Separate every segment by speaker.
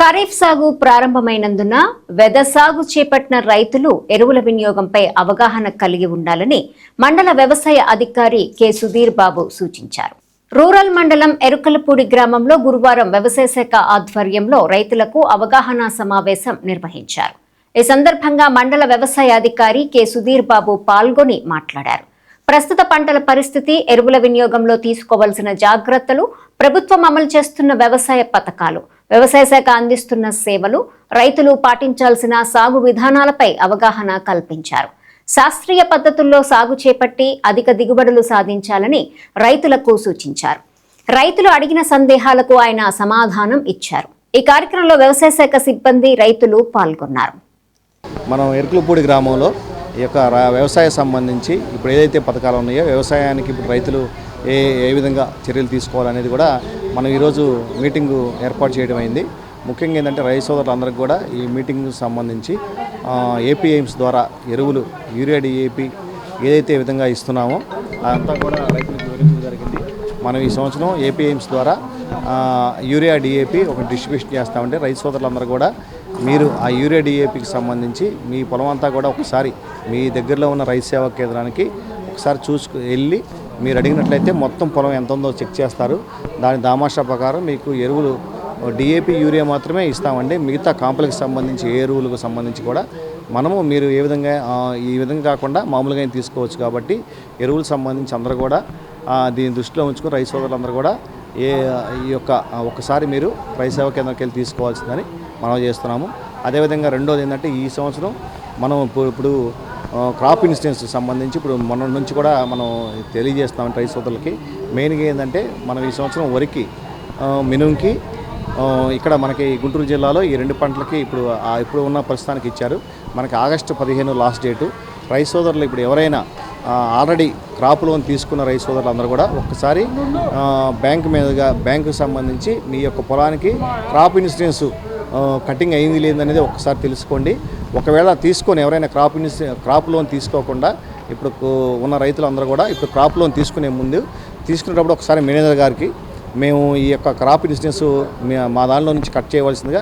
Speaker 1: ఖరీఫ్ సాగు ప్రారంభమైనందున వెద సాగు చేపట్టిన రైతులు ఎరువుల వినియోగంపై అవగాహన కలిగి ఉండాలని మండల వ్యవసాయ అధికారి కె సుధీర్ బాబు సూచించారు. రూరల్ మండలం ఎరుకలపూడి గ్రామంలో గురువారం వ్యవసాయ శాఖ ఆధ్వర్యంలో రైతులకు అవగాహన సమావేశం నిర్వహించారు. ఈ సందర్భంగా మండల వ్యవసాయ అధికారి కె సుధీర్ బాబు పాల్గొని మాట్లాడారు. ప్రస్తుత పంటల పరిస్థితి, ఎరువుల వినియోగంలో తీసుకోవాల్సిన జాగ్రత్తలు, ప్రభుత్వం అమలు చేస్తున్న వ్యవసాయ పథకాలు, వ్యవసాయ శాఖ అందిస్తున్న సేవలు, రైతులు పాటించాల్సిన సాగు విధానాలపై అవగాహన కల్పించారు. శాస్త్రీయ పద్ధతుల్లో సాగు చేపట్టి అధిక దిగుబడులు సాధించాలని రైతులకు సూచించారు. రైతులు అడిగిన సందేహాలకు ఆయన సమాధానం ఇచ్చారు. ఈ కార్యక్రమంలో వ్యవసాయ శాఖ సిబ్బంది, రైతులు పాల్గొన్నారు.
Speaker 2: మనం ఎరుకలపూడి గ్రామంలో ఈ యొక్క వ్యవసాయ సంబంధించి ఇప్పుడు ఏదైతే పథకాలు ఉన్నాయో వ్యవసాయానికి ఇప్పుడు రైతులు ఏ విధంగా చర్యలు తీసుకోవాలనేది కూడా మనం ఈరోజు మీటింగు ఏర్పాటు చేయడం అయింది. ముఖ్యంగా ఏంటంటే రైతు సోదరులందరికీ కూడా ఈ మీటింగ్ సంబంధించి ఏపీ ఎయిమ్స్ ద్వారా ఎరువులు యూరియా డిఏపి ఏదైతే విధంగా ఇస్తున్నామో అదంతా కూడా రైతులకు వివరించడం జరిగింది. మనం ఈ సంవత్సరం ఏపీ ఎయిమ్స్ ద్వారా యూరియా డిఏపి ఒక డిస్ట్రిబ్యూషన్ చేస్తామంటే రైతు సోదరులందరూ కూడా మీరు ఆ యూరియా డిఏపికి సంబంధించి మీ పొలం అంతా కూడా ఒకసారి మీ దగ్గరలో ఉన్న రైతు సేవా కేంద్రానికి ఒకసారి వెళ్ళి మీరు అడిగినట్లయితే మొత్తం పొలం ఎంత ఉందో చెక్ చేస్తారు. దాని దామాషా ప్రకారం మీకు ఎరువులు డిఏపి యూరియా మాత్రమే ఇస్తామండి. మిగతా కాంప్లెక్స్ సంబంధించి ఏ ఎరువులకు సంబంధించి కూడా మనము మీరు ఈ విధంగా కాకుండా మామూలుగా తీసుకోవచ్చు. కాబట్టి ఎరువులకు సంబంధించి అందరూ కూడా దీన్ని దృష్టిలో ఉంచుకొని రైతు సోదరులందరూ కూడా ఈ యొక్క ఒకసారి మీరు రైతు సేవా కేంద్రానికి వెళ్ళి తీసుకోవాల్సిందని మనం చేస్తున్నాము. అదేవిధంగా రెండోది ఏంటంటే ఈ సంవత్సరం మనం ఇప్పుడు క్రాప్ ఇన్సూరెన్స్ సంబంధించి ఇప్పుడు మొన్న నుంచి కూడా మనం తెలియజేస్తున్నాం రైతు సోదరులకి. మెయిన్గా ఏంటంటే మనం ఈ సంవత్సరం వరికి, మినుంకి ఇక్కడ మనకి గుంటూరు జిల్లాలో ఈ రెండు పంటలకి ఇప్పుడు ఉన్న ప్రస్తుతానికి ఇచ్చారు. మనకి ఆగస్టు 15 లాస్ట్ డేటు. రైతు సోదరులు ఇప్పుడు ఎవరైనా ఆల్రెడీ క్రాప్ లోన్ తీసుకున్న రైతు సోదరులు అందరూ కూడా ఒక్కసారి బ్యాంకు సంబంధించి మీ యొక్క పొలానికి క్రాప్ ఇన్సూరెన్స్ కటింగ్ అయింది లేదనేది ఒక్కసారి తెలుసుకోండి. ఒకవేళ తీసుకొని ఎవరైనా క్రాప్ లోన్ తీసుకోకుండా ఇప్పుడు ఉన్న రైతులందరూ కూడా ఇప్పుడు క్రాప్ లోన్ తీసుకునేటప్పుడు ఒకసారి మేనేజర్ గారికి మేము ఈ యొక్క క్రాప్ ఇన్సూరెన్స్ మా దానిలో నుంచి కట్ చేయవలసిందిగా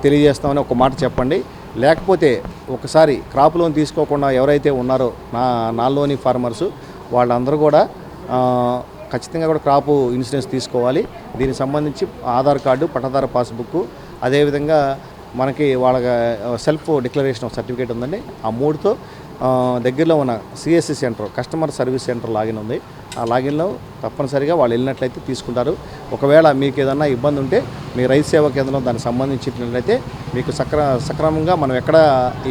Speaker 2: తెలియజేస్తామని ఒక మాట చెప్పండి. లేకపోతే ఒకసారి క్రాప్ లోన్ తీసుకోకుండా ఎవరైతే ఉన్నారో నాలోని ఫార్మర్సు వాళ్ళందరూ కూడా ఖచ్చితంగా కూడా క్రాప్ ఇన్సూరెన్స్ తీసుకోవాలి. దీనికి సంబంధించి ఆధార్ కార్డు, పట్టాదారు పాస్బుక్, అదేవిధంగా మనకి వాళ్ళ సెల్ఫ్ డిక్లరేషన్ ఆఫ్ సర్టిఫికేట్ ఉందండి. ఆ మూడుతో దగ్గరలో ఉన్న CSC centre, customer service centre login ఉంది. ఆ లాగిన్లో తప్పనిసరిగా వాళ్ళు వెళ్ళినట్లయితే తీసుకుంటారు. ఒకవేళ మీకు ఏదన్నా ఇబ్బంది ఉంటే మీ రైతు సేవా కేంద్రంలో దానికి సంబంధించినట్లయితే మీకు సక్రమంగా మనం ఎక్కడ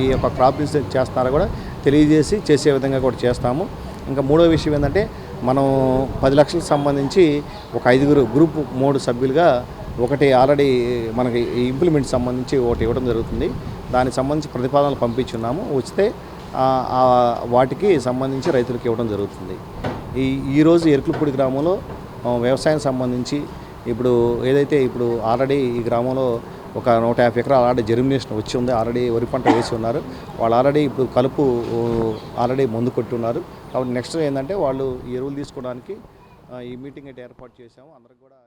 Speaker 2: ఈ యొక్క క్రాప్ ఇన్సూరెన్స్ చేస్తున్నారో కూడా తెలియజేసి చేసే విధంగా కూడా చేస్తాము. ఇంకా మూడో విషయం ఏంటంటే మనం 10 లక్షలకు సంబంధించి ఒక 5 గ్రూప్ 3 సభ్యులుగా ఒకటి ఆల్రెడీ మనకి ఇంప్లిమెంట్ సంబంధించి ఒకటి ఇవ్వడం జరుగుతుంది. దానికి సంబంధించి ప్రతిపాదనలు పంపించున్నాము. వస్తే వాటికి సంబంధించి రైతులకు ఇవ్వడం జరుగుతుంది. ఈరోజు ఎరుకలపూడి గ్రామంలో వ్యవసాయం సంబంధించి ఇప్పుడు ఏదైతే ఇప్పుడు ఆల్రెడీ ఈ గ్రామంలో ఒక 150 ఎకరాలు ఆల్రెడీ జెర్మినేషన్ వచ్చి ఉంది. ఆల్రెడీ వరి పంట వేసి ఉన్నారు. వాళ్ళు ఆల్రెడీ ఇప్పుడు కలుపు ఆల్రెడీ మందు కొట్టి ఉన్నారు. కాబట్టి నెక్స్ట్ ఏంటంటే వాళ్ళు ఎరువులు తీసుకోవడానికి ఈ మీటింగ్ అయితే ఏర్పాటు చేశాము. అందరికి కూడా